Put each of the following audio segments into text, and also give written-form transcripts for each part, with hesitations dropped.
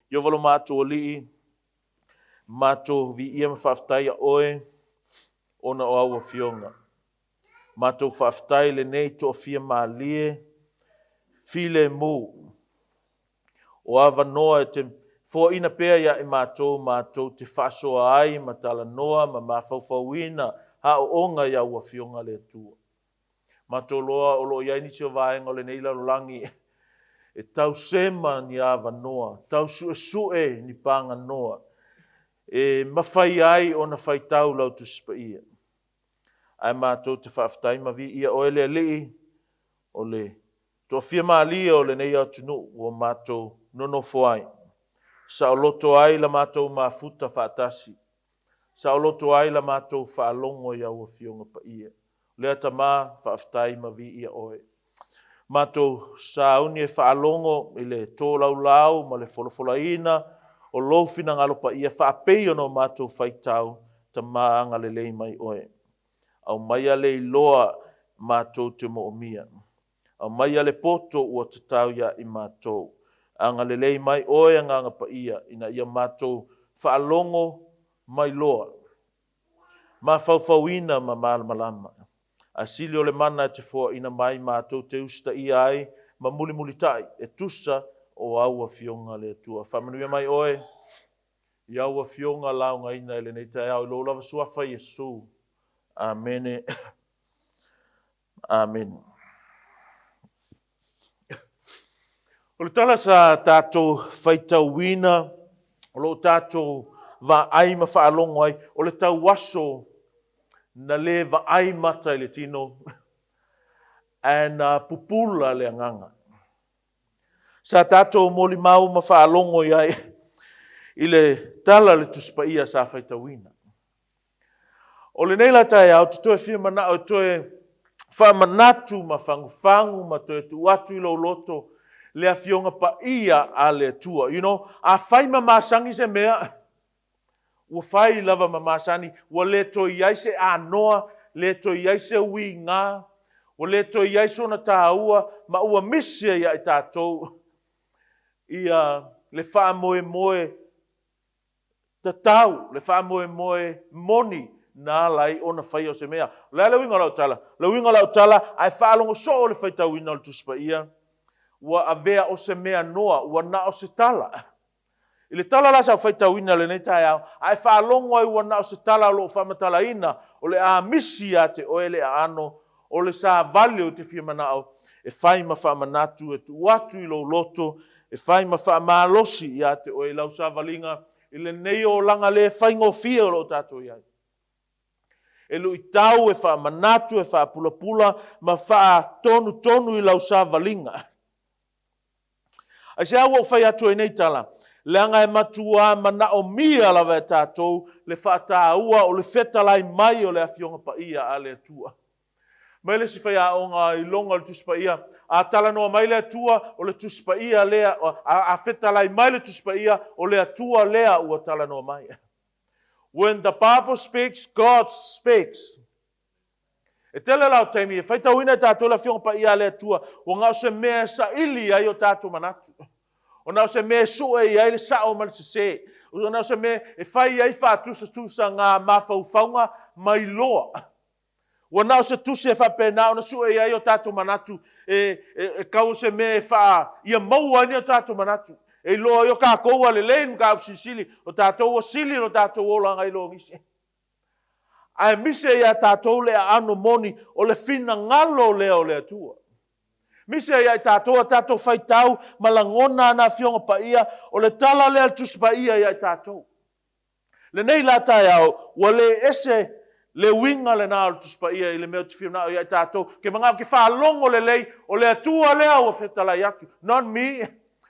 Ia valo mātou li, mātou vi ia mawhaftai a oe, ona o aua fionga. Mātou whaftai le nei to fia mālie, file mū. O awa noa te fo ina pea ia e mātou te whasoa ai, matala noa, ma mawhauwhauina, ha o onga ia ua fionga le atua. Mātou loa o lo iai nisi o vaenga o le neila rolangi, e tau sema ni awa noa, tau sue ni panga noa, e mawhai ai o na whai tau lau tu sipa ia. Ai mātou te whaftai ma vi ia oe le lii, o le toa fia maalia o le nei au tunu, o mātou nono foai. Sa o loto ai la mātou mafuta whaatasi. Sa o loto ai la mātou whaalongo ia ua fionga pa ia. Lea ta mā whaftai ma vi ia oe. Mātou sa uni e whaalongo i le tō lau ma le folofolaina, o lofina ngalo pa ia whaapei ono mātou whaitau ta mā anga le lei mai oe. Au mai ale i loa mātou te moomia. Au mai ale poto ua te tau ia i mātou. Anga lelei mai oe anga pa ia, ina ia mātou whaalongo mai loa. Ma whauwhauina ma malama. A sili o le mana te fua ina mai mātou te usta ia ai, ma muli tai, e tusa o aua fionga le atua. Whamanuia mai oe, i aua fionga launga ina ele nei tai au, lo lava suafa Yesu. Amen. Amen. O le tala sa tātou whaitauina, o lo tātou va ai ma whaalongo ai, o le tau waso na le va ai mata i le tino, and pupula le anganga. Sa tātou moli mau ma whaalongo ai, i le tala le tuspa ia sa whaitauina. O le neila tai au, te toe whia mana o toe whamanatu ma whangu, ma toe tu atu i lo loto, le a fionga pa ia a le atua. You know, a whai ma masangi se mea, ua whai lava ma masani, ua le toi iai se a noa, le toi iai se ui ngā, ua le toi iai so na tā ua, ma ua misia ia i tātou, ia le wha moe tatau, le wha moe moni, nā lai ona whai o se mea. Le winga lau tala. Le winga lau tala, ai whaalongo so o le whaitauina o le tuspa ia. Ua avea o se mea noa, ua na o se tala. I le tala la sa whaitauina le nei tai au, ai whaalongo ai ua na o se tala o lo whamatala ina, o le a misi a te o ele a ano, o le sa vale o te whia manao, e whai ma whamanatu, e tu watu i lo loto, e whai ma whamalosi i a te o e lau sa valinga, i le nei o langa le whaingo fia o lo tātou iai. E lu i tau e wha manatu, e wha pula, ma wha tonu i lau sa valinga. Ai se awa o whai atu e nei tala, le anga e matua mana o mia lawa e tātou, le wha tāua o le fetalai mai o le afionga pa ia a le atua. Mai le si whai a onga i longa le tuspa ia, a tala noa mai le atua o le tuspa ia lea, a fetalai mai le tuspa ia o le atua lea ua tala noa mai. When the Bible speaks, God speaks. E tele lau taimi, e whaitauina tātou la fionga pa ia le atua, o ngau se mea sa ili ai o tātou manatu. O ngau se mea sue i ai le sao man se se. O ngau se mea e whai ai whātusa ngā mawhauwhaunga mai loa. O ngau se tuse e whapena o na sue i ai o tātou manatu, e kau se mea e wha ia maua ni o tātou manatu. E loa yo ka koua le lein ka upsisili, o tātou o sili o tātou o langa i loa ngisi. Ai mise ia tātou le ano moni o le fina ngalo lea o le atua. Mise ia tātou a tātou whaitau malangona na fionga pa ia o le tala lea tuspa ia tātou. Le nei la tai au, wa le ese le winga le nā o tuspa ia i le mea tuwhia nā o ia tātou, ke mga ki whaalongo le lei o le atua lea o fetalai atu. Not me.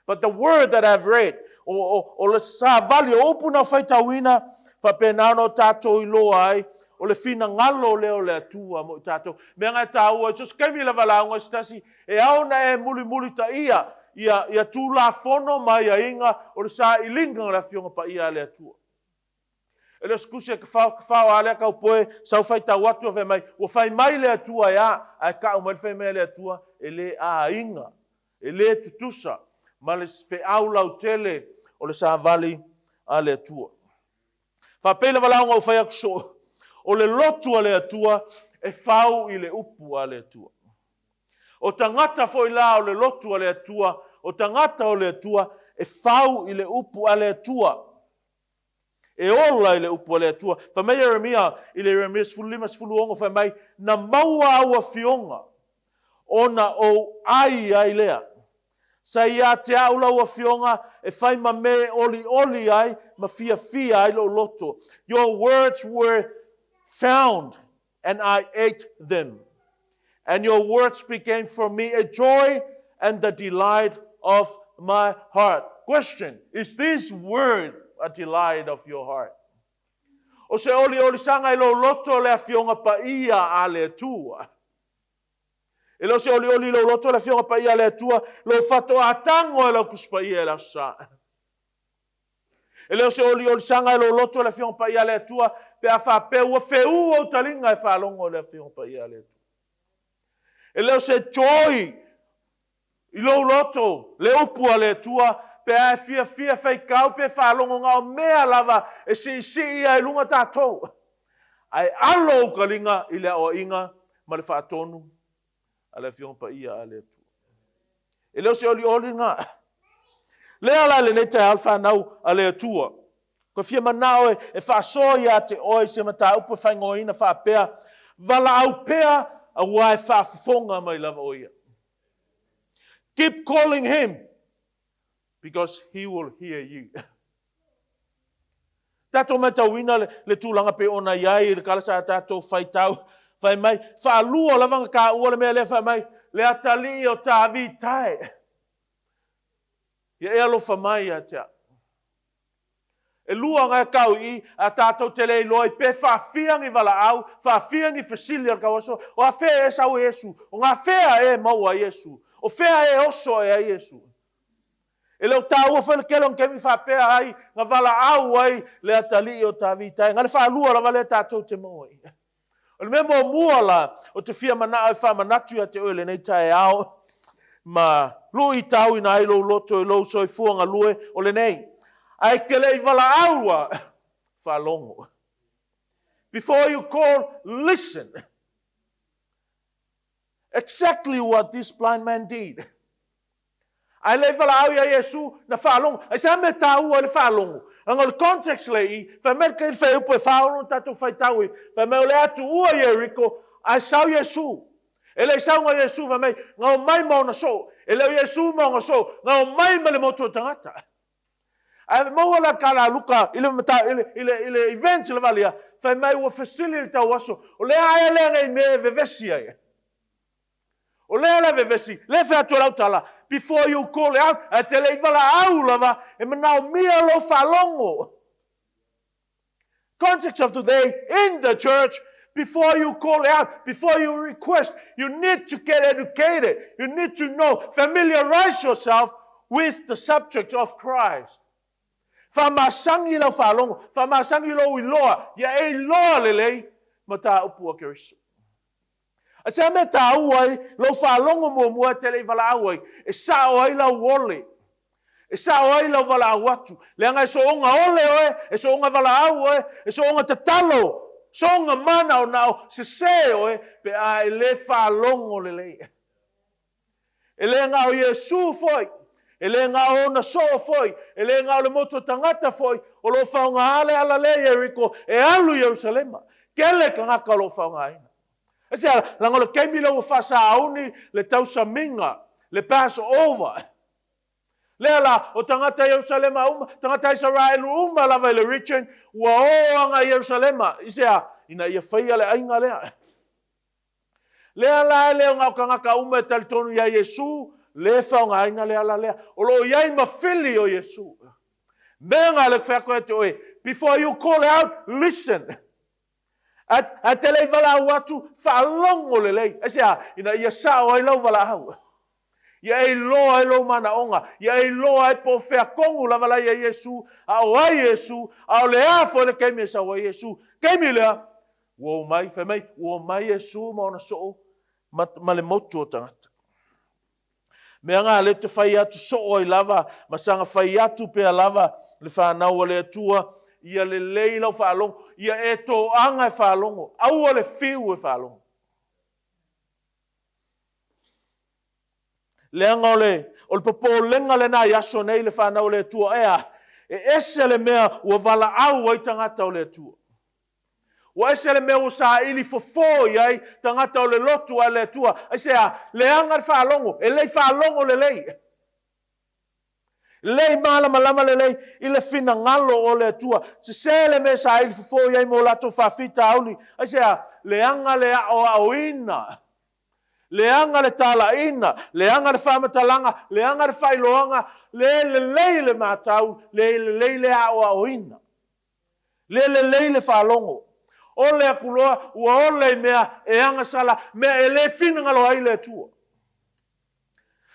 But the word that I've read, o le sa vali, o upuna whaitauina, whapena no tātou i loa ai, o le fina ngalo leo le atua mo i tātou. Mea ngai tāua, just kemi la valaunga stasi, e au na e muli ta ia tū la fono mai a inga, o le sa ilinga la fionga pa ia le atua. E le skusi e kawhau a lea kau poe, sau whaitau atu a mai, o whai mai le atua ia, ai kau mai whai mai le atua, e le a inga, e le tutusa, ma le fe au lau tele o le sa vali a le atua. Whapele walaunga o whai akso, o le lotu a le atua, e whau i le upu a le atua. O tangata foi la o le lotu a le atua, o tangata o le atua, e whau i le upu a le atua. E ola i le upu a le atua. Whamai Jeremia, i le Jeremia sfulima sfuluongo whamai, na maua aua fionga, ona o ai lea. Sa ia te aula ua fionga, e whai ma me oli ai, ma fia ai lo loto. Your words were found, and I ate them. And your words became for me a joy and the delight of my heart. Question, is this word a delight of your heart? O se oli sanga ilo loto le fionga pa ia a le tua. E lo se oli lo loto le fionga pa ia le tua, lo fato atango e lo kuspa ia la sa. E lo se oli sanga ilo loto le fionga pa ia le tua, pe a fa pe ua feu o talinga e fa longo le fionga pa ia le tua. E leo se joy i lo loto le upu a le tua pe a fia fai kau pe whalongo ngā o mea lava e si ia e lunga tātou. Ai alo kalinga i le o inga ma le whaatonu a le fionga ia a le tua. E leo se oli ngā. Lea la le neta alfa nau a le tua. Ko fia manao e whaasoia te oi se mata upu whai ngoina whaapea. Vala au pea a wai whaafonga mai lava oia. Keep calling him, because he will hear you. Tato mai tau ina le tūlanga pe ona iai, le kalasa tato whai tau, whai mai, whaalua lavanga ka ua le mea le whai mai, le atali o tāwi tae. Ia alo whamai a tea. E lua ngai kau i a tātou te lei loi pe whawhiangi wala au, whawhiangi whasilia ka waso, o a whea e sau Yesu, o ngā whea e maua Yesu, o whea e oso e a Yesu. E leo tā ua whele kelong kemi whapea ai, ngā wala au ai le atali o tā vitai, ngā le whaalua la wale tātou te moa i. O le mea mua la, o te whia mana ai whamanatu a te oile nei tae au, ma lui tau ina ai lo loto e lo soifua ngā lue o le nei. Ai kelei wala aua whalongo. Before you call, listen. Exactly what this blind man did. Ai le wala au ia Yesu na whalongo. Ai sa me tau le whalongo. Ang o context lei, fa merka il fa upo e whalongo tatu whai tau i. Fa me ole atu ua Jericho, ai sau Yesu. Ele sau ngā Yesu fa mei, ngā o mai mauna so. Ele Yesu mauna so, ngā o mai mele motu tangata. Ai mo la kala luka ile mata ile events le valia fa mai o facility ta waso o le ai le ngai me vevesi ai o le la vevesi le fa to la tala before you call out at le vala au lava e mana mia lo falongo. Context of today in the church, before you call out, before you request, you need to get educated, you need to know, familiarize yourself with the subject of Christ. Whamasangi lau whalongo, whamasangi lau I loa, ia e loa lelei, ma tā upua Keriso. A sea me tā uai, lau whalongo mua tele I wala auai, e sa o ai lau wole, e sa o ai lau wala awatu, leanga e so onga ole oe, e so onga wala au oe, e so onga tatalo, so onga mana o nao, se oe, pe a e le whalongo lelei. E leanga o Yesu foi, e le ngā o na so foi, e le ngā o le moto tangata foi, o lo whaunga ale ala le Jericho, e alu Jerusalema. Kele ka ngaka lo whaunga aina. E sea, lango le keimi lau whasa auni, le tausa minga, le Passover. Le ala, o tangata Jerusalema tangata Israel lava le region, ua oanga Jerusalema. I sea, ina ia whaia le ainga lea. Le ala, leo ngā ka ngaka e talitonu ia Yesu, le whaunga aina lea la lea. O lo iai mawhili o Yesu. Mea ngā le whako te oe. Before you call out, listen. A te lei wala au atu, whaalongo le lei. E sea, ina ia sao ai lau wala au. Ia ei loa e lo mana onga. Ia ei loa e po whea kongu la wala ia Yesu. A o ai Yesu. A o le afo le keimi e sa o ai Yesu. Keimi lea. Wo mai, whai mai Yesu ma ona so. Ma le motu o tangata. Mea ngā le te whai atu so o I lava, masanga whai atu pia lava, le whanau le atua, ia le leilau whalongo, ia e tō anga e whalongo, aua le whiu e whalongo. Leanga o le popo lenga le nā yaso nei le whanau le atua ea, e ese le mea ua wala au ai tangata o le atua. Wa ese le mea ua sa ili fofo iai tangata o le lotu a le atua. Ese a leanga le whalongo, e lei whalongo le lei. Lei malama lama le lei, I le fina ngalo o le atua. Se le mea sa ili fofo iai mo lato whawhita auli. Ese a leanga le o auina. Leanga le tala ina, leanga le whamatalanga, leanga le whailoanga, le mātau, le a oina. Le whalongo. O le akuloa, ua o le mea e anga sala, mea e le whinangalo ai le tua.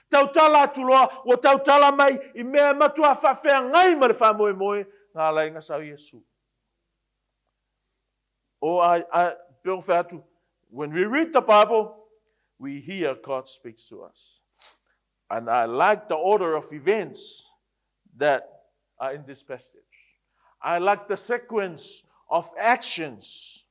Tautala atuloa, ua tautala mai, I mea matua whawhea ngai ma le whamoe moe, ngā lai ngā sau Iesu. When we read the Bible, we hear God speaks to us. And I like the order of events that are in this passage. I like the sequence of actions.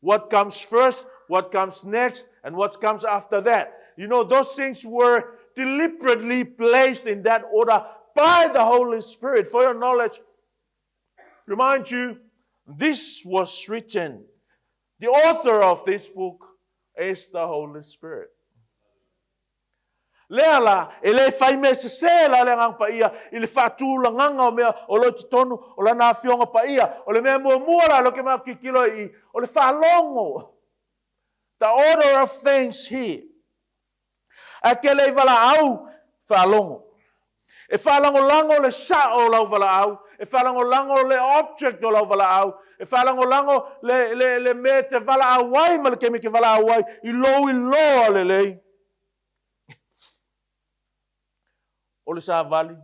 What comes first, what comes next, and what comes after that. You know, those things were deliberately placed in that order by the Holy Spirit. For your knowledge, remind you, this was written. The author of this book is the Holy Spirit. Leala, ele fai me se la le ngang pa ia, ele fatu la nganga o mea, o lo tonu, o la na fionga pa ia, o le mea mua la lo ke ma kikilo I, o le whalongo. The order of things here. A ke le vala au, whalongo. E whalango lango le sa o lau vala au, e whalango lango le object o lau vala au, e whalango lango le me te vala au wai, ma le ke me ke vala au wai, I loa le lei. O le sa vali.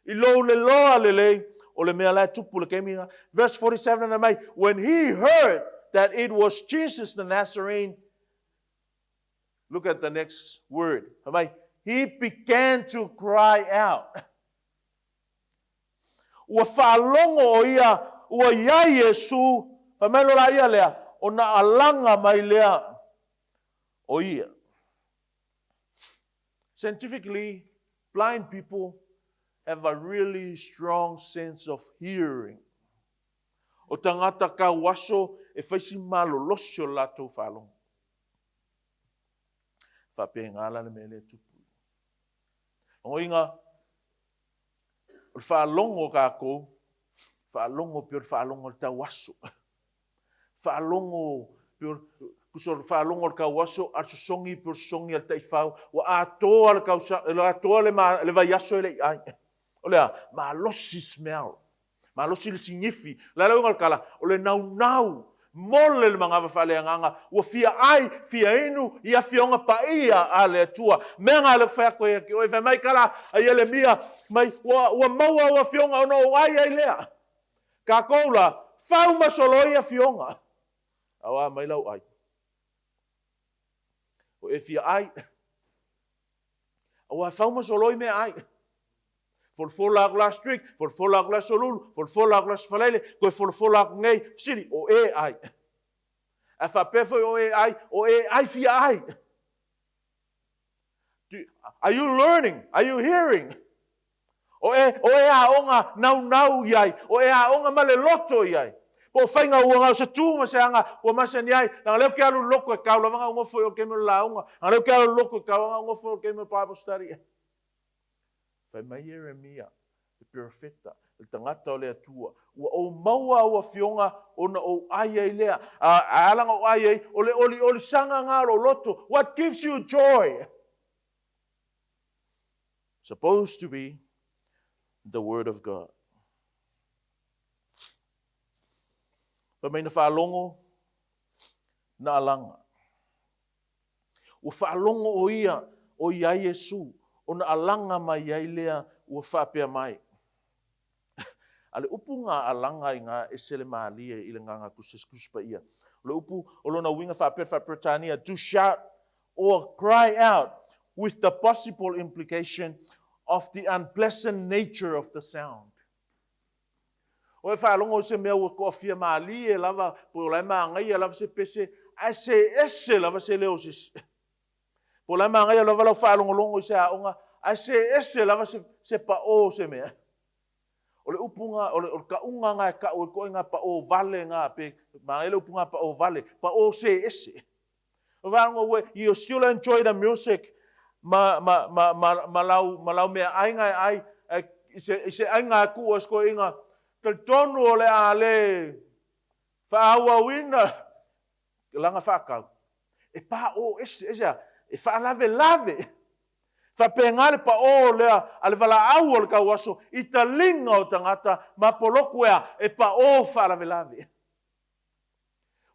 I lo le loa le lei, o le mea lai tupu le keminga. Verse 47 na mai, when he heard that it was Jesus the Nazarene, look at the next word. He began to cry out. Ua whalongo o ia, ua ia Yesu, whamelo la ia lea, o na alanga mai lea o ia. Scientifically, blind people have a really strong sense of hearing. O tangata ka waso e whaisi malolosio lato whalongo. Whape ngala le mele tupu. O inga, o whalongo kako, whalongo pior whalongo ta waso. Whalongo pior kusor whalongo ka waso ar songi pior songi al taifau wa atoa le kausa atoa le vaiaso le ai. O lea, ma losi smell. Ma losi le signifi. La launga kala, o le nau. Mole le mga whaleanganga, ua fia ai, fia inu, ia fionga pa ia a le atua. Menga le whea koe ki oe, mai kala, a ia le mia, mai, ua maua ua fionga ono o ai lea. Ka koula, whau masolo ia fionga. Awa, mai lau ai. O e fia ai. Awa, whau masolo me ai. Folfola last week, folfola last solul, folfola last falele, ko folfola ngei siri o e ai. A fa pefo o e ai fia ai. Are you learning? Are you hearing? O e a onga nau iai, o e a onga male loto iai. Po fainga uanga se tu ma se anga o masa ni ai, na leo ke alu loko e kau la vanga ngofo o ke me launga, na leo ke alu loko e kau nga ngofo o ke me Bible study. Fai mai Jeremia, e perfecta, e tangata o le atua. Ua o maua ua fionga ona o ai lea. A alanga o ai o le sanga ngaro loto. What gives you joy? Supposed to be the Word of God. Pa mai na whaalongo na alanga. Ua whaalongo o ia Yesu. Ona alanga mai ai lea ua whapea mai. Ale upu ngā alanga I ngā esele maalia I le nganga kuspa ia. Le upu o lona winga whapea Tania, to shout or cry out with the possible implication of the unpleasant nature of the sound. O e whaalongo se mea ua kofia maali e lava, po lai maangai e lava se pese, a se ese lava se leo se. Po lai maangai e lava lau whaalongolongo se aonga, a se ese lava se pa o se mea. O le upunga, o le ka unga ngai ka o ko inga pa o vale nga pe, maangai le upunga pa o vale, pa o se ese. O whaalongo we, you still enjoy the music, malau mea ainga ai, se ainga ku o sko inga, Ka tonu o le a le whaaua wina. Langa whakau. E pa o ese e whaalave. Whapengale pa o lea ale wala au o le kauaso i ta linga o tangata ma poloku e pa o whaalave.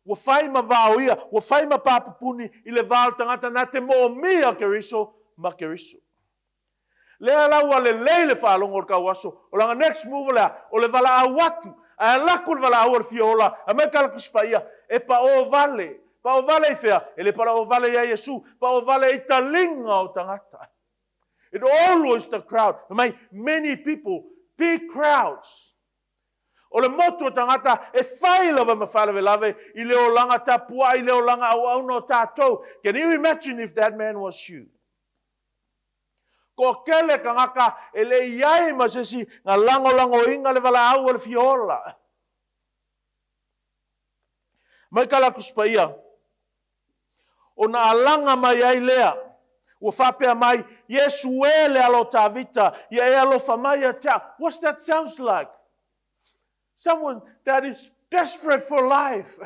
Wa whai ma vau ia, wa whai ma papupuni i le vau tangata na te mo mia keriso ma keriso. Lea lau a le leile whaalongo o kauaso. O langa next move lea, o le wala au watu. A lako le wala au ar fiola. A me kalakuspa ia, e pa o vale. Pa o vale i whea, e le para o vale ia Yesu. Pa o vale i ta linga o tangata. It always the crowd. Many people, big crowds. O le motu o tangata, e whai lava ma whalawe lave, i leo langa tapua, i leo langa au no tātou. Can you imagine if that man was you? Ko kele ka ngaka e le iai masesi ngā lango inga le wala au le fiola. Mai kala kuspa ia. O na alanga mai ai lea. Ua whapea mai, Yesu e le alo tā vita, ia e alo whamai a tea. What's that sounds like? Someone that is desperate for life.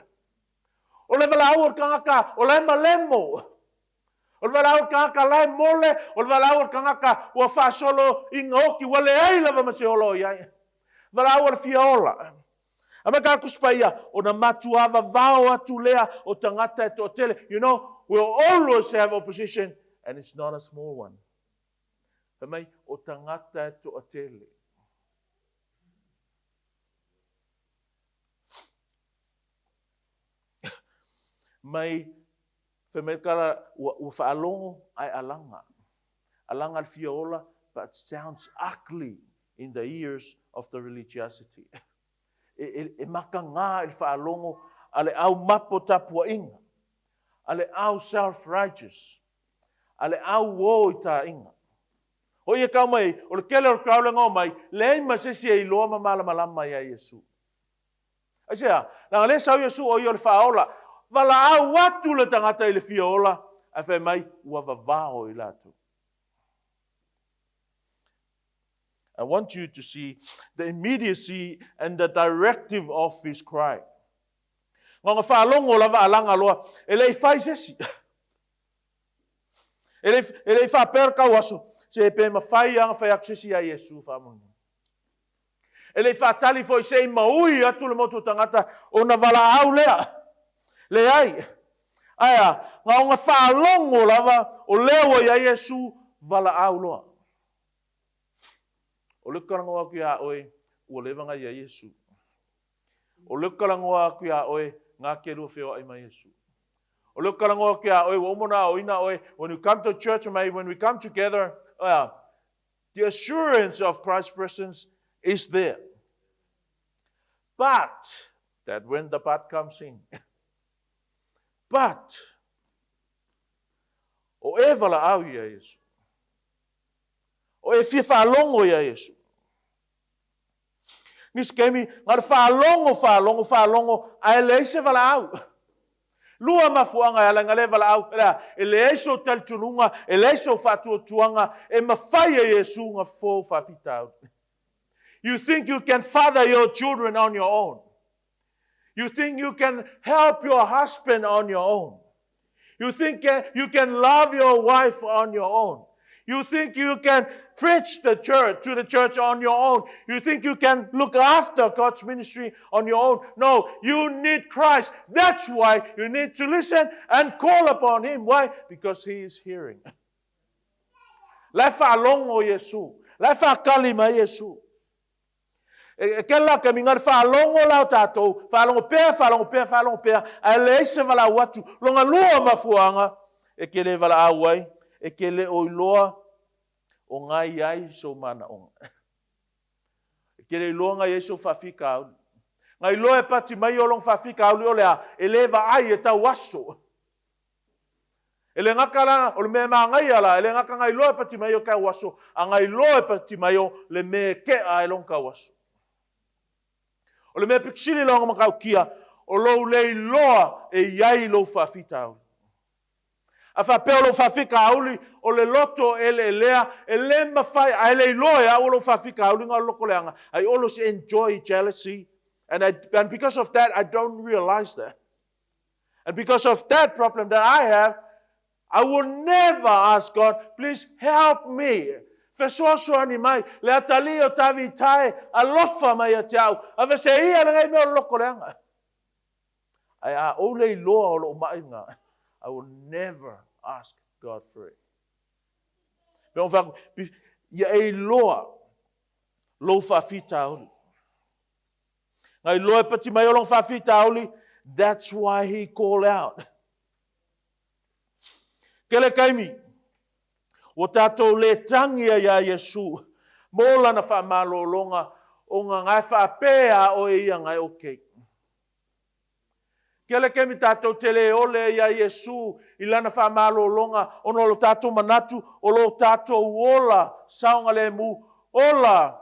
O le wala au ka ngaka, o le malemo. O le wala au ka lai mole, o le wala au ka ngaka ua whaasolo i ngaoki, wale ei lava ma se olo iai. Wala au fiola. A me ka kuspa ia, o na matuava vao atu lea o tangata e to tele. You know, we'll always have opposition, and it's not a small one. Mai o tangata e to tele. Mai Femekara ua whaalongo ai alanga. Alanga fiola, but it sounds ugly in the ears of the religiosity. E maka ngā il whaalongo, ale au mapo tapua inga. Ale au self-righteous. Ale au wo i tā inga. O ia kau mai, o le kele o kaule ngau mai, le ei masesi e iloa ma malama ia Yesu. Aisea, nanga le sau Yesu o i o le whaola, wala au watu le tangata i le fiola, a whai mai ua wawao i latu. I want you to see the immediacy and the directive of his cry. Ngā whaalongo lava alanga loa, e lei whai sesi. E lei whapera kau aso, se e pe ma whai anga whai aksesi a Yesu whaamonu. E lei whaatali fo i se i maui atu le motu tangata o na wala au lea. Le ai, aia, ngā o ngā whaalongo lava o lewa ia Yesu wala au loa. O le karangoa ki a oe, ua lewanga ia Yesu. O le karangoa ki a oe, ngā kerua whio ai mai Yesu. O le karangoa ki a oe, wa umona o ina oe, when we come to church, when we come together, the assurance of Christ's presence is there. But, that when the but comes in, but, o e wala au ia Yesu. O e fia whaalongo ia Yesu. Nis kemi, ngar whaalongo, a e leise wala au. Lua mafuanga e alanga le wala au. E leiso tal tununga, e leiso whatua tuanga, e mawhai a Yesu ngā fō whawhitau. You think you can father your children on your own. You think you can help your husband on your own. You think you can love your wife on your own. You think you can preach to the church on your own. You think you can look after God's ministry on your own. No, you need Christ. That's why you need to listen and call upon Him. Why? Because He is hearing. Lefa alongo Yesu. Lefa kalima Yesu. Kela ka mingar whaalongo lau tātou, whaalongo pēr, a leise wala watu, longa lua mafuanga, e ke le wala awai, e ke le o iloa o ngai ai so mana onga. E ke le iloa ngai so whawhika au. Ngai loa e pati mai o long whawhika au o lea e lewa ai e tau aso. E le ngaka langa o le mea maa ngai ala, e le ngaka ngai loa e pati mai o kau aso, a ngai loa e pati mai o le mea ke a e long kau aso. O le mea piksili longa makau kia, o lou lei loa e iai lou whawhita au. A whapeo lo whawhika auli o le loto e le lea, e le mawhai, a le loa e au lo whawhika auli ngā loko leanga. I always enjoy jealousy, and because of that, I don't realize that. And because of that problem that I have, I will never ask God, please help me. Fesoso ani mai, le atali o tavi tae, alofa mai a te au. A vese ia le ngai mea loko leanga. Ai a ole loa o lo mai ngā. I will never ask God for it. Pero whaku, ia e loa, lo whawhita auli. Ngai loa pati mai o long whawhita auli, that's why he called out. Kele kaimi, o tātou le tangia ia Yesu, mōla na whamalolonga, o ngā ngai whapea o ia ngai okei. Kele kaimi tātou tele ole ia Yesu, ilana whamalolonga, ono lo tātou manatu, o lo tātou ola, saunga le mu, ola,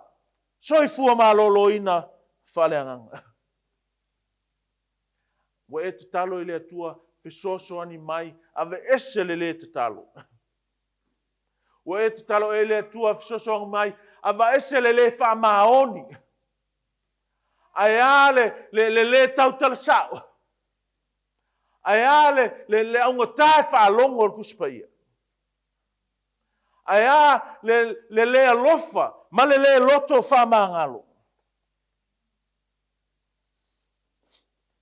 soifua maloloina, whaleanganga. Wa e te talo i le atua, fesoso ani mai, ave ese le te talo. Wa e te talo e le atua, fesoso ani mai, ave ese le whamaoni. Ai ale le tau talasao. Ai ale le aunga tae whaalongo o kuspaia. Ai a le alofa, ma le loto whamangalo.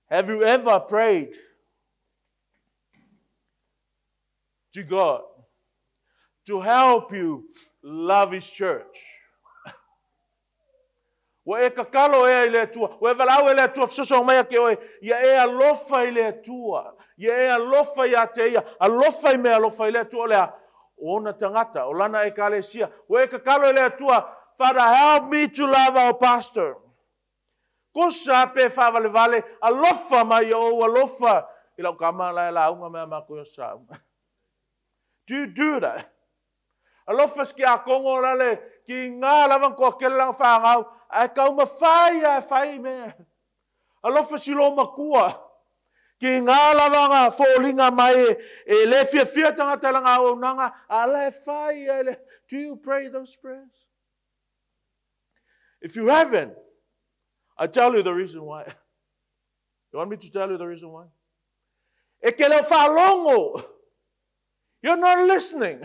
Have you ever prayed to God to help you love His church? Wa e kakalo e le tua, wa e walau e le tua, fisoso mai ke oe, ia e alofa i le tua, ia e alofa i ate ia, alofa i me alofa i le tua lea, ona tangata, o lana e kalesia, wa e kakalo e le tua, Father, help me to love our pastor. Kosa pe whawale vale, alofa mai o, alofa, i lau kamala e la unga mea mako yo sa unga. Do you do that? Alofa ski a kongo rale, ki ngā lawan ko ke lang whangau, ai kau mawhai ai whai mea. Alofa si lo makua, ki ngā lawanga fōlinga mai e le fia tangata langa o nanga, a le whai ai le. Do you pray those prayers? If you haven't, I tell you the reason why. You want me to tell you the reason why? E ke le whalongo. You're not listening.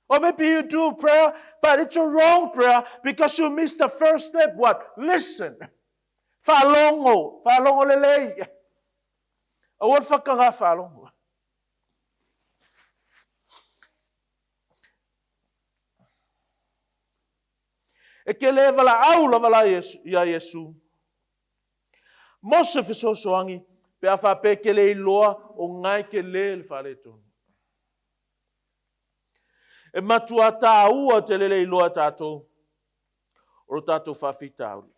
Or maybe you do prayer, but it's a wrong prayer because you missed the first step. What? Listen. Whalongo. Whalongo lelei. A word whakanga whalongo. E ke le wala au la wala ia Yesu. Mose fisosoangi, pe a whape ke le iloa o ngai ke le whale tonu. E matua tā ua te le iloa tātou, o tātou whawhita auri.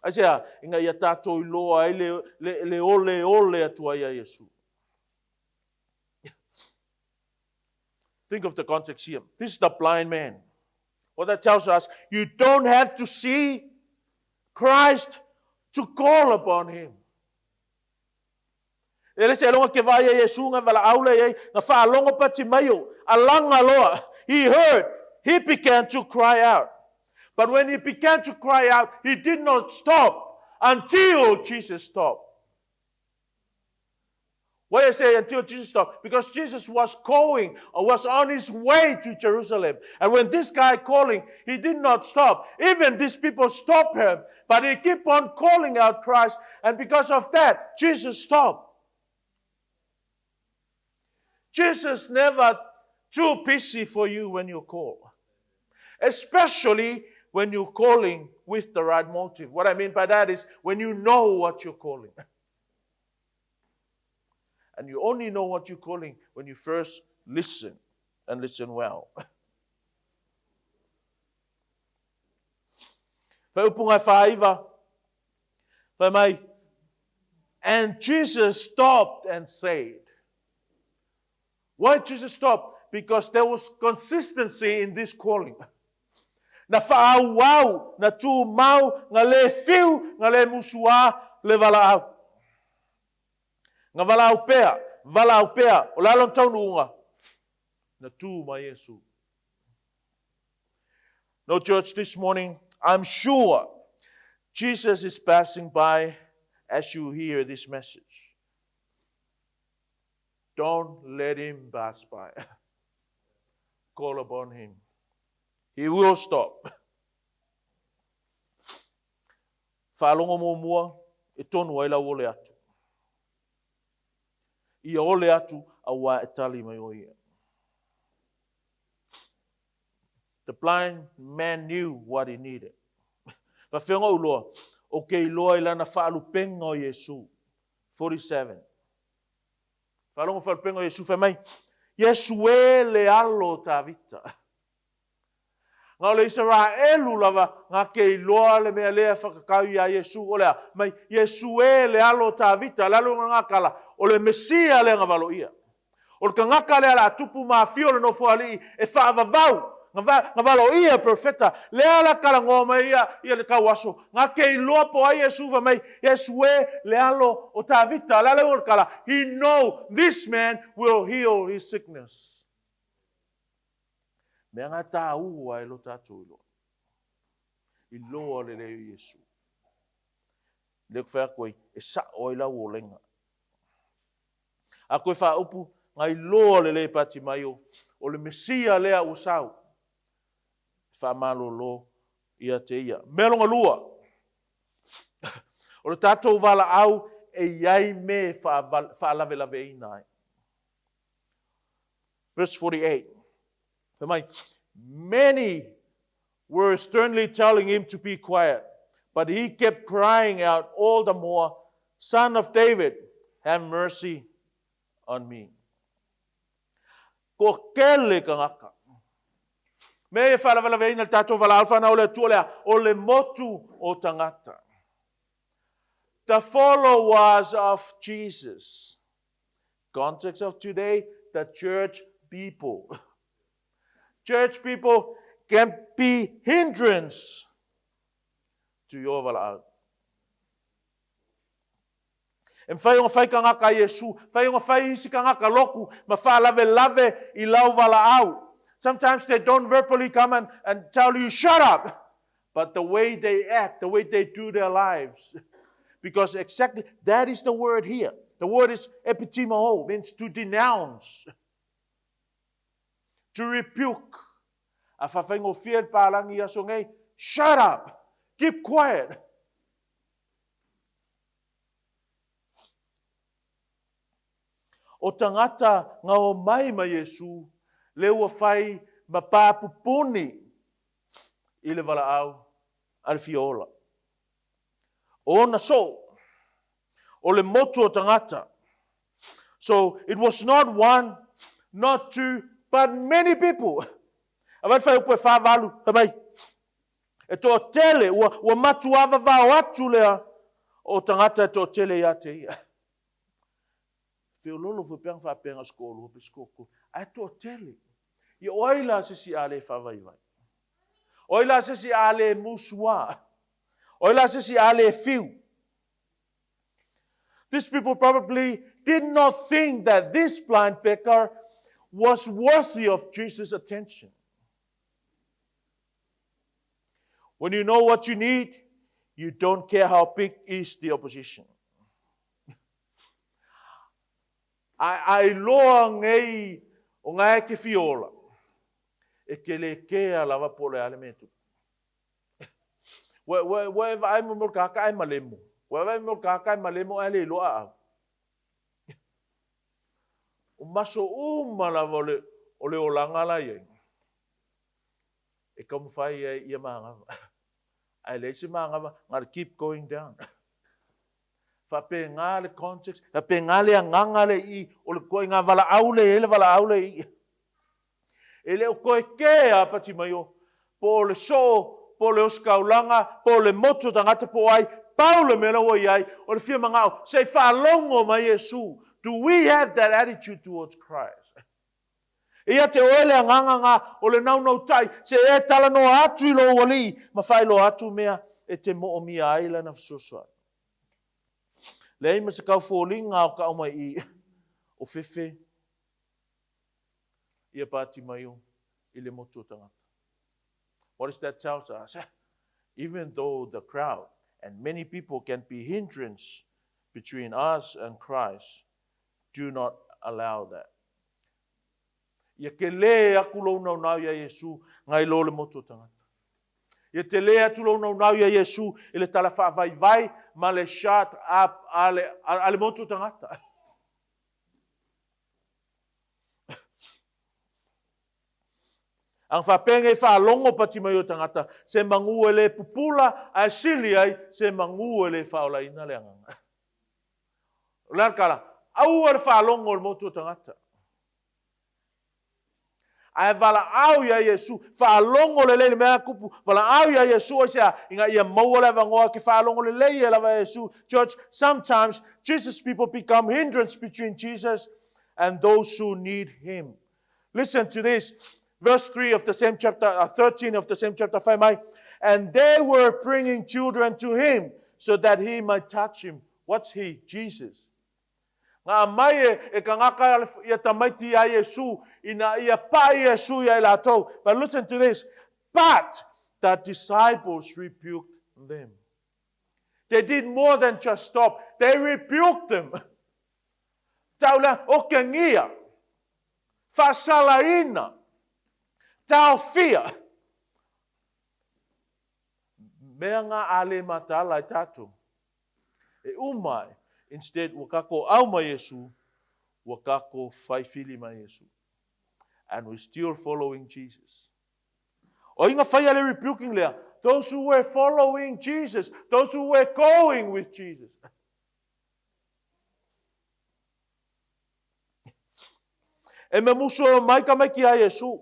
Aisea, inga ia tātou iloa ai le ole atua ia Yesu. Think of the context here. This is the blind man. What that tells us, you don't have to see Christ to call upon Him. Ele se longa ke vai Yesu nga vala aule ye nga fa longa pati mayo alanga loa. He heard, he began to cry out. But when he began to cry out, he did not stop until Jesus stopped. Why I say until Jesus stopped? Because Jesus was on his way to Jerusalem. And when this guy calling, he did not stop. Even these people stopped him, but he kept on calling out Christ. And because of that, Jesus stopped. Jesus never too busy for you when you call. Especially when you're calling with the right motive. What I mean by that is when you know what you're calling. And you only know what you're calling when you first listen, and listen well. And Jesus stopped and said, why did Jesus stop? Because there was consistency in this calling. Na whāuau, na tū mau, ngā le whiu, ngā le musua, le valaau. Ngā valaau pēa, o lalong taununga, na tū mai Yesu. No, church, this morning, I'm sure Jesus is passing by as you hear this message. Don't let him pass by. Call upon him. He will stop. Whaalongo mō mua, e tonu ai lau ole atu. Ia ole atu a wā e tali mai o ia. The blind man knew what he needed. Whawhenga uloa, o kei loa i lana whaalupenga o Yesu. 47. Whaalongo whaalupenga o Yesu whamai. Yesu e le alo tā vita. Ngā ole Israelu lava, ngā kei loa le mea lea whakakau i a Yesu. O lea, mai Yesu e le alo tā vita, le alo ngā kala, o le Mesia le ngā valo ia. O le ka ngaka lea la tupu maa fio le no fuali e whaavavau. Ngā valo ia profeta, le ala kala ngoma ia le kawaso. Ngā kei loa po a Yesu wa mai, Yesu e le alo o tā vita, le alo kala. He know this man will heal his sickness. Mea ngā tā ua e lo tātou iloa. I loa le leo Yesu. Leo kwhea koe, e sa o i lau o lenga. A koe wha upu, ngā i loa le leo pati mai o le Mesia lea usau. Wha malo lo ia te ia. Mea longa lua. O le tātou wala au e iai me wha lave lave inai. Verse 48. Many were sternly telling him to be quiet, but he kept crying out all the more, Son of David, have mercy on me. Ko kele ka ngaka. Me e whalawalawe ina tātou wala alfa na ole tuolea, ole motu o tangata. The followers of Jesus. Context of today, the church people. Church people can be hindrance to your walaau. E mwhai whai ka ngaka Yesu, whai whai isi ka ngaka loku, ma wha I lau walaau. Sometimes they don't verbally come and tell you, shut up. But the way they act, the way they do their lives. Because exactly, that is the word here. The word is epitimao, means to denounce. To rebuke. A whawhaingo whia pālangi aso ngai, shut up, keep quiet. O tangata ngā o mai ma Yesu, leo whai ma pāpupuni I le walaau al fiola. O na so, o le motu o tangata. So it was not one, not two, but many people. Awat whai upo e whāwalu, tamai. E tō tele, ua matu awa wāo atu lea, o tangata e tō tele ia te ia. Whio lolo fu peang whapenga skolu, hopi skoko. Ai tō tele. I oila sisi ale whawaiwai. Oila sisi ale musua. Oila sisi ale fiu. These people probably did not think that this blind beggar was worthy of Jesus' attention. When you know what you need, you don't care how big is the opposition. Ai loa ngei o ngai ke fiola. E ke le kea lava pole ale metu. Wa vai mo kaka ai malemo. Wa vai mo kaka ai malemo ale loa au. O maso lava ole o langa la ye. E kam fai ia manga. Ai le se manga ngar keep going down. Whapenga le context, whapenga le anganga le I, o le koe ngā wala aule, ele wala aule I. Ele o koe kea pati mai o, po le so, po le oskaulanga, po le moto tangata po ai, Paule mena o iai, o le fia mangao, se whalongo mai Yesu. Do we have that attitude towards Christ? Ia te oele anganga ngā, o le nau tai, se e tala no atu I lo wali, ma whai lo atu mea, e te mo o mia aila na whasosua. Le ima se kau fōlinga o ka o mai I, o fefe, ia pāti mai o, I le motu tangata. What does that tell us? Even though the crowd and many people can be hindrance between us and Christ, do not allow that. Ia ke le aku lo nau ia Yesu ngai lo le motu tangata. Ia te le atu lo nau ia Yesu I le tala whaavai ma le shut up ale motu tangata. Ang whapenge whaalongo pati mai o tangata, se mangu ele pupula a sili ai, se mangu ele whaolaina le anganga. Lerkala, au ar whaalongo le motu o tangata. Ai wala au ia Yesu, whaalongo le leile mea kupu, wala au ia Yesu o sea, inga ia maua le vangoa ki whaalongo le leile la Yesu. Church, sometimes Jesus people become hindrance between Jesus and those who need Him. Listen to this. Verse 3 of the same chapter, 13 of the same chapter 5. And they were bringing children to Him so that He might touch him. What's He? Jesus. Ngā mai e ka ngaka ia tamaiti a Yesu, ina ia pa Yesu ia latou. But listen to this. But the disciples rebuked them. They did more than just stop. They rebuked them. Taula o ke ngia. Fasalaina. Tau fia. Mea ngā ale matala I tatu. E umai. Instead, wakako au mai Yesu, wakako whaifili mai Yesu. And we're still following Jesus. O inga whaiale rebuking lea. Those who were following Jesus. Those who were going with Jesus. E me muso mai ka mai ki a Yesu.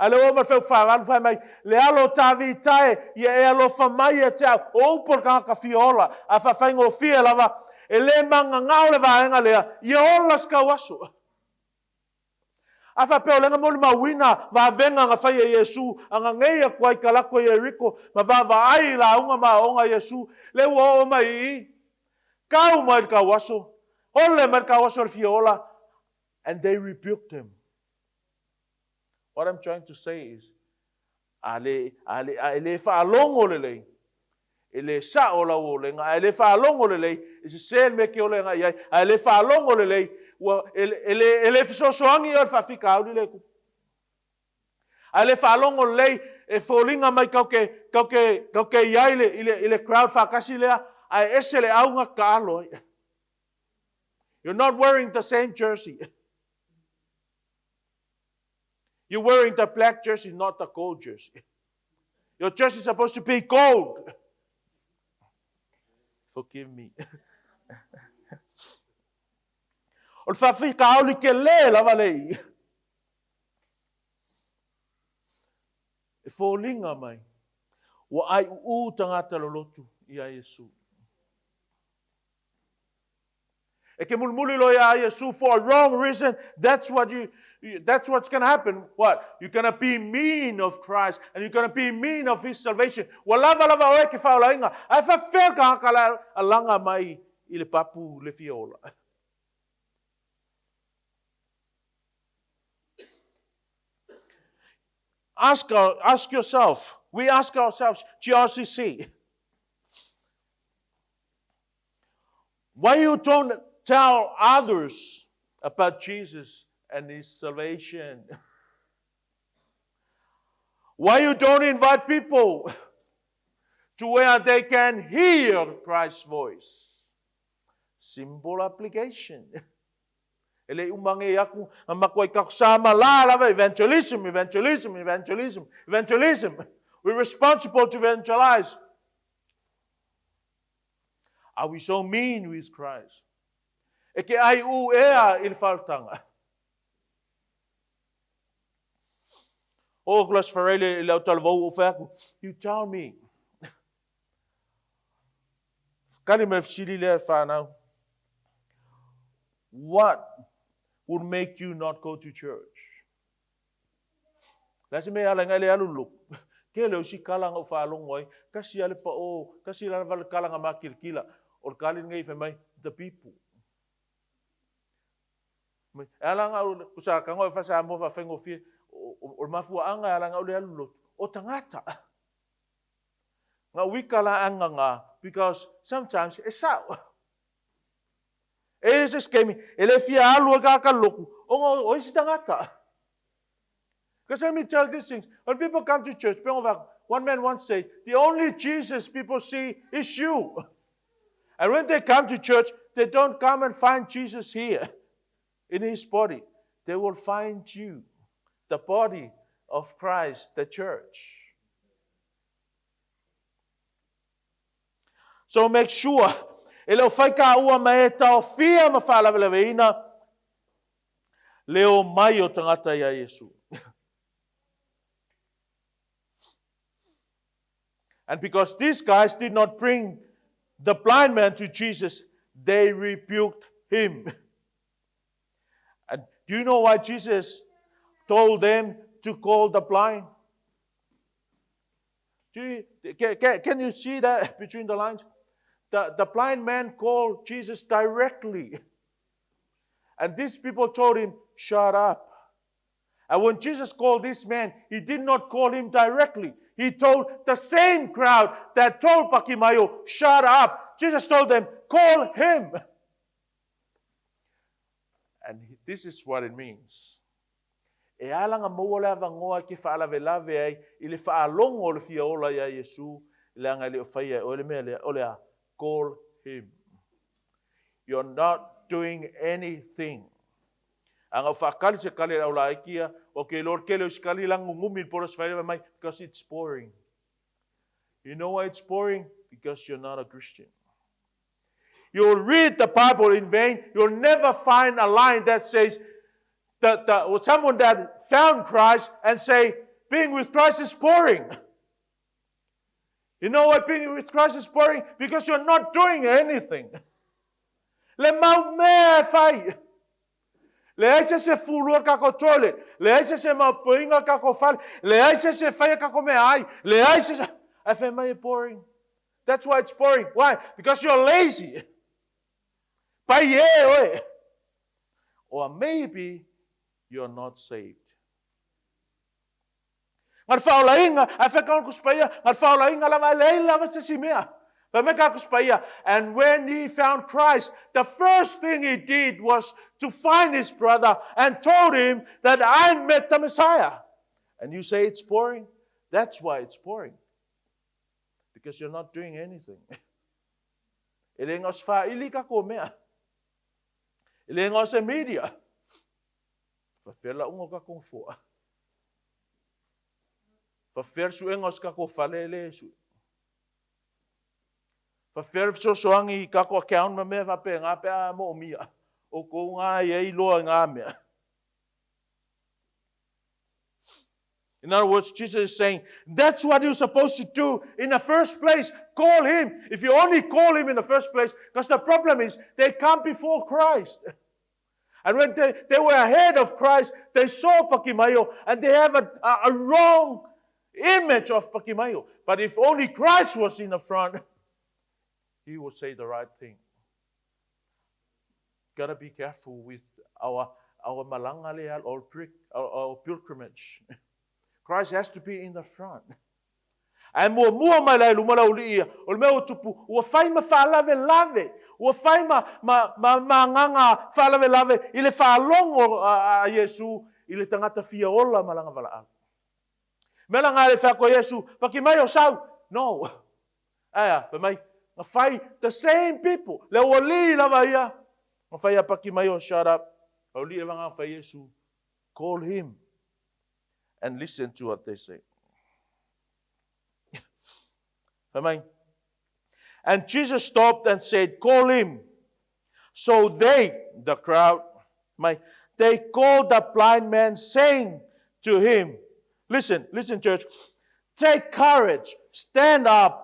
Ale o ma feu wharan whai mai, le alo tavi tae, ia e alo whamai e te au, o upor ka fiola, a whawhaingo fia lava, e le manga ngau le vaenga lea, ia ola ska waso. A whapeo lenga moli ma wina, va venga nga whai e Yesu, anga ngeia kwai kalako e Eriko, ma va ai la unga ma onga Yesu, le ua o mai I, kau mai ka waso, ole mai ka waso le fiola, and they rebuked him. What I'm trying to say is, ale whaalongo le lei, ele sa ola o le nga, ele whaalongo le lei, is a sen me ke o le nga iai, ele whaalongo le lei, ele fisosoangi o le whawhika au ni le ku. Ale whaalongo le lei, e wholinga mai kauke iai le crowd whakasi lea, ai ese le aunga ka alo. You're not wearing the same jersey. You're wearing the black jersey, not the gold jersey. Your jersey is supposed to be gold. Forgive me. O whawhika auli ke le lava lei. E wholinga mai. Wa ai tangata lolotu I a Yesu. E ke mulmuli lo ia Yesu for a wrong reason. That's what's going to happen. What? You're going to be mean of Christ. And you're going to be mean of His salvation. Walava oe ke whaolainga. Ai whawhea ka haka alanga mai I le papu le fiola. Ask yourself. We ask ourselves, GRCC. Why you don't tell others about Jesus and His salvation? Why you don't invite people to where they can hear Christ's voice? Simple application. Ele umange aku amakoy kaksama lava evangelism. We're responsible to evangelize. Are we so mean with Christ? E ke ai u ea i le whautanga. O Glas Farrelly i lau talavou o whaku. You tell me. Kali me fsiri lea whanau. What would make you not go to church? Lasi me ala ngai le aluluk. Ke leo si kalanga o whalongoi. Kasi ale pa o. Kasi ala wale kalanga makirkila. O kali ngai whamai. The people. Ala nga usa kangoi whasa mo whawhengo fie. O mafua anga ala nga ule aluluk. O tangata. Nga wikala anga nga. Because sometimes it's sao. E se skemi. Ele fia alu ka loku. O isi tangata. Because let me tell these things. When people come to church, one man once said, the only Jesus people see is you. And when they come to church, they don't come and find Jesus here in his body. They will find you, the body of Christ, the church. So make sure, ele fai ka ua mai tau fia ma whalaweina, leo mai o tangata ia Yesu. And because these guys did not bring the blind man to Jesus, they rebuked him. And do you know why Jesus told them to call the blind? Can you see that between the lines? The blind man called Jesus directly. And these people told him, shut up. And when Jesus called this man, he did not call him directly. He told the same crowd that told Pakimayo, shut up. Jesus told them, call him. And this is what it means. E ala nga mawala vangoa ki whaalawelawe ai, ili whaalongo le fiaola ya Yesu, ili anga li o whaia, o le mea o lea, call him. You're not doing anything. Anga whakali se kali au la ikia, okay, Lord, kele uskali lang ngumil poros whaile mai, because it's boring. You know why it's boring? Because you're not a Christian. You'll read the Bible in vain. You'll never find a line that says, someone that found Christ and say, being with Christ is boring. You know why being with Christ is boring? Because you're not doing anything. Le mau mea fai. Le aise se fulua kako toilet. Le aise se mapuinga kako fal. Le aise se fai kako me ai. Le aise se... I find it boring. That's why it's boring. Why? Because you're lazy. Or maybe you're not saved. And when he found Christ, the first thing he did was to find his brother and told him that I met the Messiah. And you say it's boring? That's why it's boring. Because you're not doing anything. Ilengos fa ilika ko mea. Ilengos e media. Fafela ungo ka kong fua. Fafer su engos ka ko falele su. Fafer so soangi ka ko account ma me fa pe nga pe mo mia. O ko nga ye lo nga mea. In other words, Jesus is saying, that's what you're supposed to do in the first place. Call him. If you only call him in the first place, because the problem is they come before Christ. And when they were ahead of Christ, they saw Pakimayo, and they have a wrong image of Pakimayo. But if only Christ was in the front, he would say the right thing. Gotta be careful with our malangaleal or pilgrimage. Christ has to be in the front. And mua mai lai lumala ulia, o meo tupu, ua fai ma whaalave, ua fai ma nganga whaalave, ile whaalongo a Yesu, ile tangata fia ola malanga wala. Mela ngā le whako Yesu, paki mai o sau? No. Aya, pa mai, nga fai the same people, le ua li lava ia, nga fai a paki mai o shut up, au li eva ngā fai Yesu, call him. And listen to what they say. And Jesus stopped and said, call him. So they, the crowd, they called the blind man, saying to him, listen, church, take courage, stand up.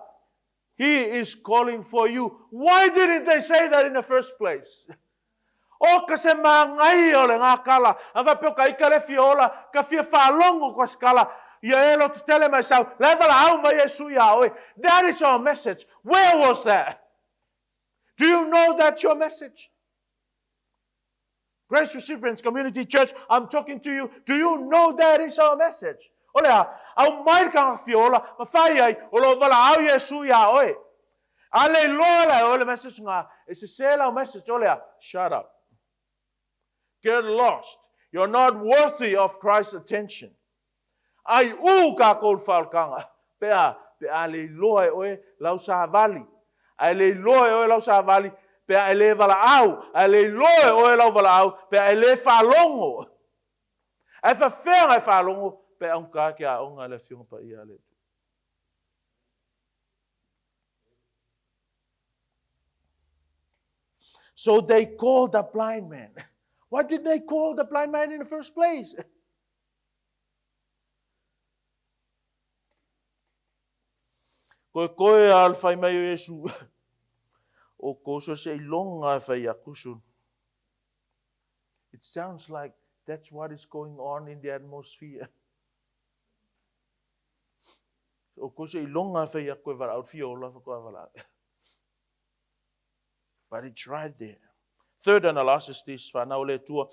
He is calling for you. Why didn't they say that in the first place? O kasi mangai ole ngakala, ava pio ka ikale fiola, ka fia falongo kwa skala, ya elo to tell myself, level how my Yesu ya. That is our message. Where was that? Do you know that's your message? Grace Recipients Community Church, I'm talking to you. Do you know that is our message? Olha, au mai ka fiola, mafai olo vala au Yesu ya oi. Aleluia, ole message nga, it's a sela message olha, shut up. Get lost. You're not worthy of Christ's attention. Ai ka kol falkanga. Pea aleluia oi lau sa vali. Aleluia oi lau sa vali. Pea ele vala au. Aleluia oi lau vala au. Pea ele falongo. Ai fa fea ai falongo. Pea unka ke a onga le fiunga pa ia le. So they called the blind man. Why did they call the blind man in the first place? Koe al fai mai o Yesu. O koso se ilonga fai akusun. It sounds like that's what is going on in the atmosphere. O koso ilonga fai akue vala out fiola fa koe vala. But it's right there. Third and the last is this, whanau le tua.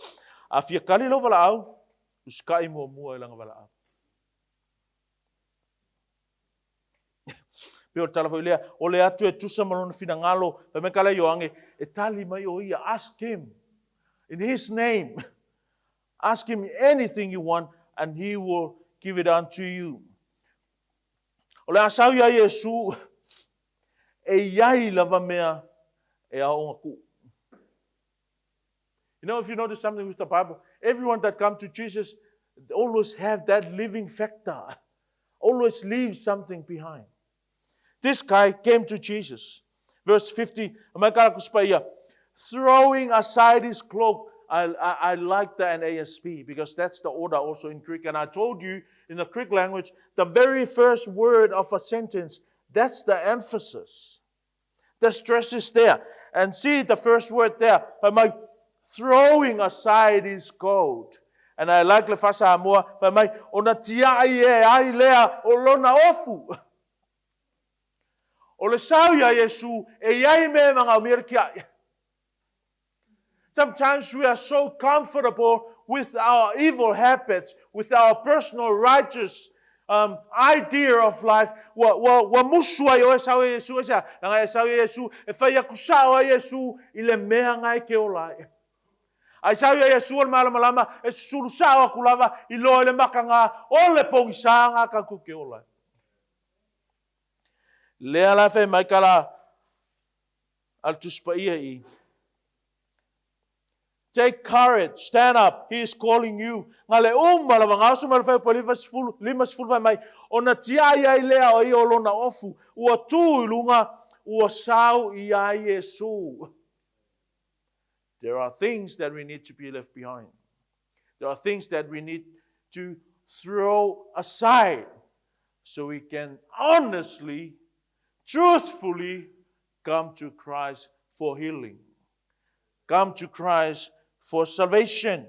A fia kali lo vala au, uskai mua ilanga vala au. Peo tala fo ilea, o le atu e tusa malona fina ngalo, pa me kala yoange, e tali mai o ia, ask him, in his name. Ask him anything you want, and he will give it unto you. O le asau ia Yesu, e iai lava mea, e aonga ku. You know, if you notice something with the Bible, everyone that comes to Jesus always have that living factor. Always leave something behind. This guy came to Jesus. Verse 50, throwing aside his cloak. I like the NASB because that's the order also in Greek. And I told you in the Greek language, the very first word of a sentence, that's the emphasis. The stress is there. And see the first word there. Throwing aside his coat. And I like le fasa amua, ona tia ai lea olona ofu. O le sauia Yesu e iai me mga umirkia. Sometimes we are so comfortable with our evil habits, with our personal righteous idea of life. Wa musua yo sauia Yesu sa, nga sauia Yesu e fai akusawa Yesu ile mea ngai ke olai. Ai sauia Yesu al malama e sulusawa kulava ilo le makanga o le pongisanga ka ku ke olai. Lea la fe mai kala al tuspaia I. Take courage, stand up. He is calling you. Ngale mala vangasu mal fe limas ful mai ona tia ia lea o I olona ofu. Ua tu ilunga ua sau ia Yesu. There are things that we need to be left behind. There are things that we need to throw aside so we can honestly, truthfully come to Christ for healing. Come to Christ for salvation.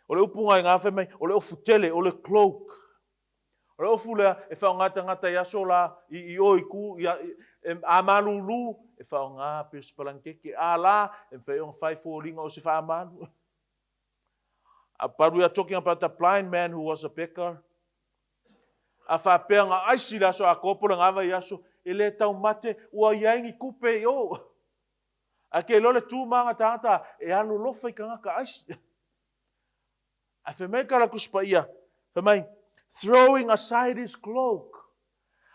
Ole upunga ngā whemei, ole ofu tele, ole cloak. Ole ofu lea, e whao ngata yasola, I oiku, a malulu, e whao ngā pēs palankeke, a la, e whao whai fōringa o se wha malu. But we are talking about the blind man who was a beggar. A whapea ngā aisi laso a kōpura ngā wai aso, e le tau mate, ua iaingi kupe I o. A ke lole tū manga tāta, e anu lofa I ka ngaka aisi. A whemei kara kuspa ia, whemei, throwing aside his cloak.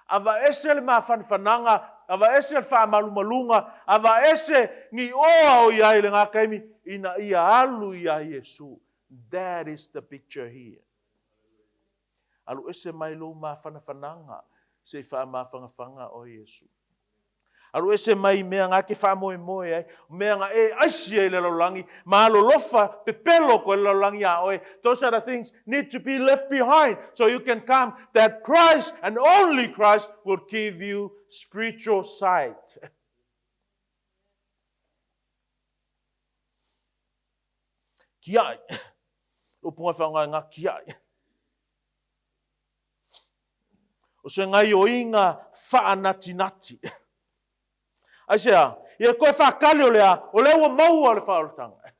Ava ese le maa whanwhananga, ava ese le wha malumalunga, ava ese ngi oa o iai le ngā kaimi, ina ia alu ia Yesu. That is the picture here. Alu ese mai lo maa whanwhananga. se whaamawhangawhanga o Yesu. Aru e se mai mea ngā ke whaamoe moe ai, mea ngā e aisi e le laulangi, ma lofa pepelo ko le laulangi a oe. Those are the things need to be left behind so you can come that Christ and only Christ will give you spiritual sight. Kiai. Upunga whangai ngā kiai. O se ngai o inga whaanati-nati. Ai sea, ia koe whakale o lea, o lea ua maua le whaolotanga.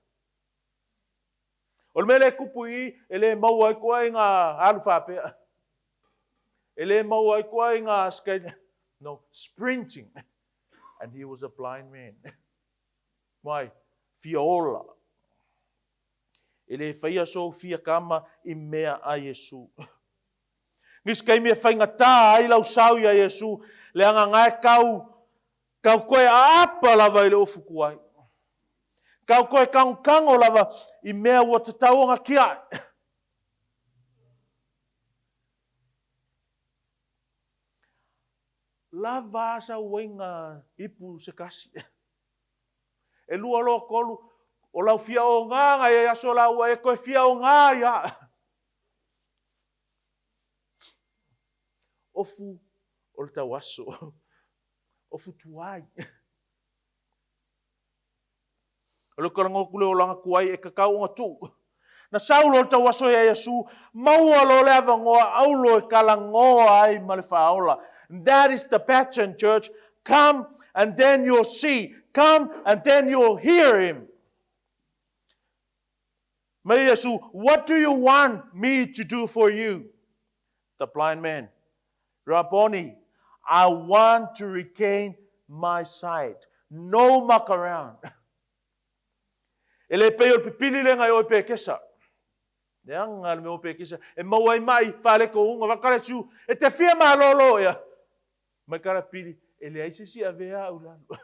O le mele kupu I, e le maua I koe ngā alu whapea. E le maua I koe ngā skate, no, sprinting. And he was a blind man. Mai, fia ola. E le whaia so fia kama I mea a Yesu. Nis kai mea whainga tā ai lau sau I a Yesu, le anga ngai kau koe apa lava I le ofuku ai. Kau koe kango lava I mea ua te tauanga ki ai. Lava asa uenga ipu se kasi. E lua loa kolu, o lau fia o nganga e aso lau e koe fia o ngā ia. Ofu o le tau aso. Ofu tuai. O le karango kule o langa kuai e kakau ngā tū. Na saulo le tau aso e Yesu, maua lo le avangoa, aulo e kalangoa ai ma le whaola. That is the pattern, church. Come and then you'll see. Come and then you'll hear him. May Yesu, what do you want me to do for you? The blind man. Rabboni, I want to regain my sight. No muck around. Ele peo pipili le ngai o pe kesa. Neanga me o pe kesa. E mawai mai fale ko unga wakare su. E te fia ma lolo ya. Mai kara pili. Ele aisi si avea ulalo.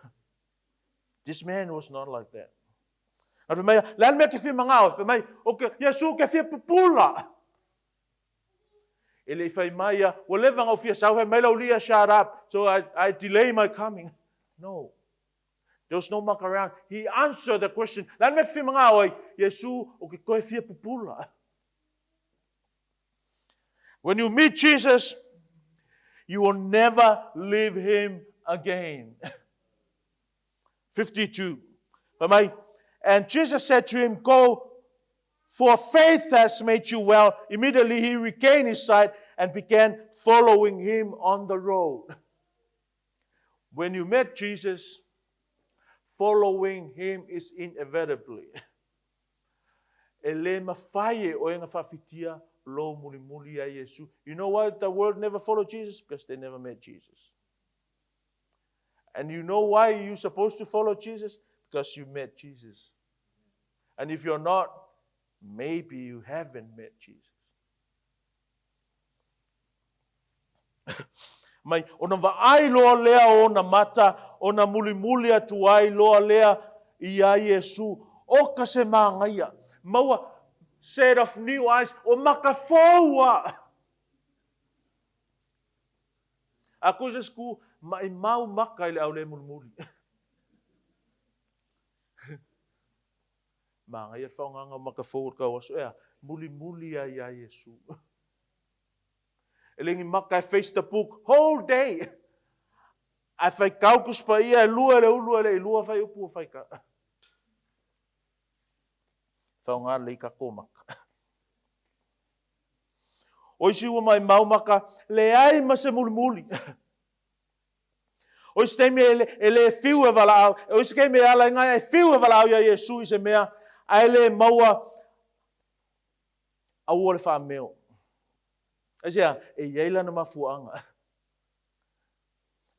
This man was not like that. Atu mai, lan me ke fia mangao. Pe mai, okay, Yesu ke fia pupula. Ele fai mai ya, o leva ngau fia sau, mai lau lia shut up, so I delay my coming. No. There was no muck around. He answered the question. Lan me ke fia mangao ai, Yesu, o ke koe fia pupula. When you meet Jesus, you will never leave him again. 52. And Jesus said to him, go, for faith has made you well. Immediately he regained his sight and began following him on the road. When you met Jesus, following him is inevitably. Ele mawhaie o enga whawhitia lo muli muli a Yesu. You know why the world never followed Jesus? Because they never met Jesus. And you know why you're supposed to follow Jesus? Because you met Jesus. And if you're not, maybe you haven't met Jesus. Mai, ona vaai loa lea o na mata, o na muli muli atu ai loa lea I a Yesu. O ka se māngaia. Maua, set of new eyes, o makafoua. A coisas ku, mai mau maka I le au le muli muli. Māngaia whaonganga makafoua ka waso ea, muli muli a I a Yesu. Elengi maka e Facebook whole day. Ai whai kaukus pa ia e lua le ulua le lua whai upu whai ka. Whaonga le ka kōmaka. Oisi ua mai maumaka le ai ma se muli muli. Oisi teimi e le whiu e walau. Oisi keimi e ala ngai e whiu e walau ia Yesu I se mea. Ai le maua aua le wha meo. Asia, e yeila na mafuanga.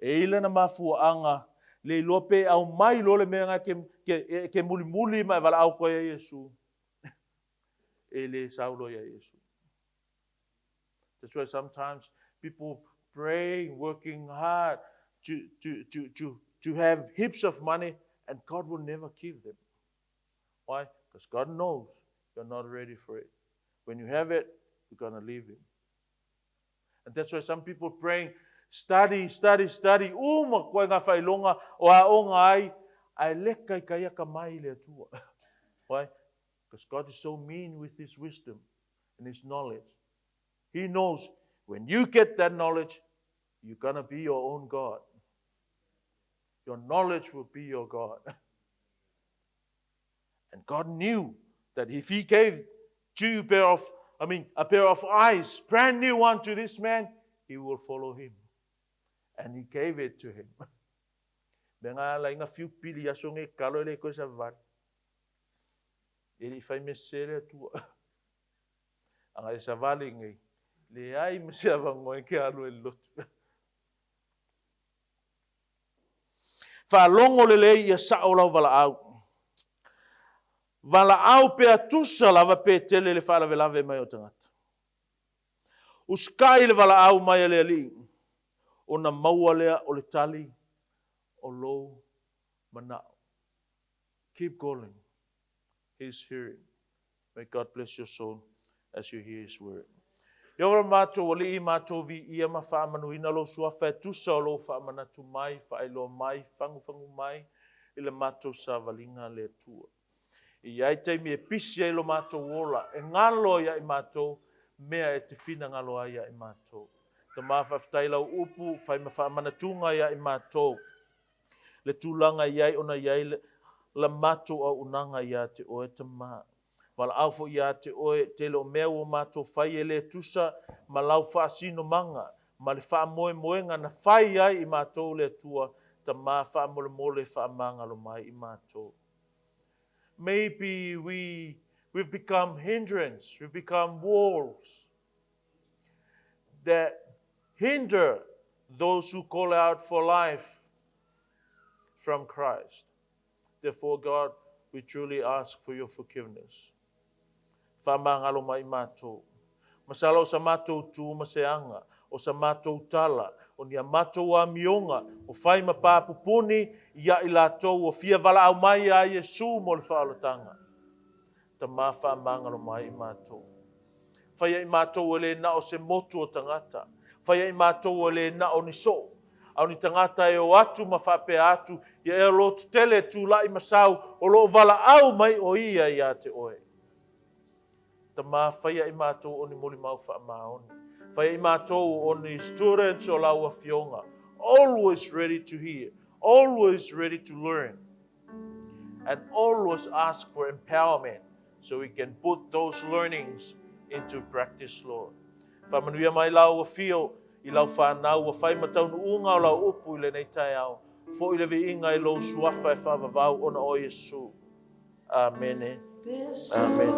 E yeila na mafuanga. Le lope au mai lo le mea ke muli muli mai wala au koe Yesu. E le saulo ya Yesu. That's why sometimes people praying, working hard to have heaps of money and God will never give them. Why? Because God knows you're not ready for it. When you have it, you're going to leave him. And that's why some people praying Study. Uma koe ngā whailonga o a onga ai leka I kaya ka mai le atua. Why? Because God is so mean with His wisdom and His knowledge. He knows when you get that knowledge, you're going to be your own God. Your knowledge will be your God. And God knew that if He gave a pair of eyes, brand new one to this man, he will follow Him. And He gave it to him. Benga la inga fiu pili ya songe kalo le ko sa var. Ele fai mesele tu. Anga sa vale ngai. Le ai mesele vango ke alo el lot. Fa longo le ia sa ola vala au. Vala au pe atusa lava pe tele le fala velave mai o tangata. Uskai le vala au mai le ali. Ona maua lea o le tali o lo manao. Keep going. He's hearing. May God bless your soul as you hear His word. Yora mato wali I mato vi ia ma wha manuina lo sua wha tusa o lo wha manatu mai, wha ilo mai, fangu mai, I le mato sa valinga le tua. I ai taimi e pisi ai lo mato wola, e ngalo ia I mato, mea e te fina ngalo ai ia I mato. Te mawhaftai lau upu, whai mawha manatunga ia I mato. Le tūlanga iai ona iai la mato au unanga ia te oe te maa. Wala aufo ia te oe te lo mea o mato whai e le tusa ma lau whaasino manga. Ma le wha moenga na whai ai I mato le tua ta maa wha mole wha manga lo mai I mato. Maybe we've become hindrance, we've become walls that hinder those who call out for life from Christ. Therefore, God, we truly ask for your forgiveness. Whamangalo mai mātou. Masala o sa mātou tū maseanga, o sa mātou tala, o nia mātou a mionga, o whai mapapupuni, ia I lātou, o fia wala au mai a Yesu mo le whaalatanga. Ta mā whamangalo mai I mātou. Whai I mātou le na o se motu o tangata. Whai I mātou le na o ni so. Au ni tangata e o atu ma whape atu, ia e lo tele tu lai masau, o lo wala au mai o ia ia te oe. Ta mā whai I mātou o ni moli mau wha maoni. Whai I mātou o ni students o lau a fionga. Always ready to hear, always ready to learn. And always ask for empowerment so we can put those learnings into practice, Lord. Whamanuia mai lau a fio, I lau whanau a whai mataunu unga o lau upu I le nei tai au. Fo I le vi inga I lo suafa e whavavau ona o Yesu. Amen. Amen.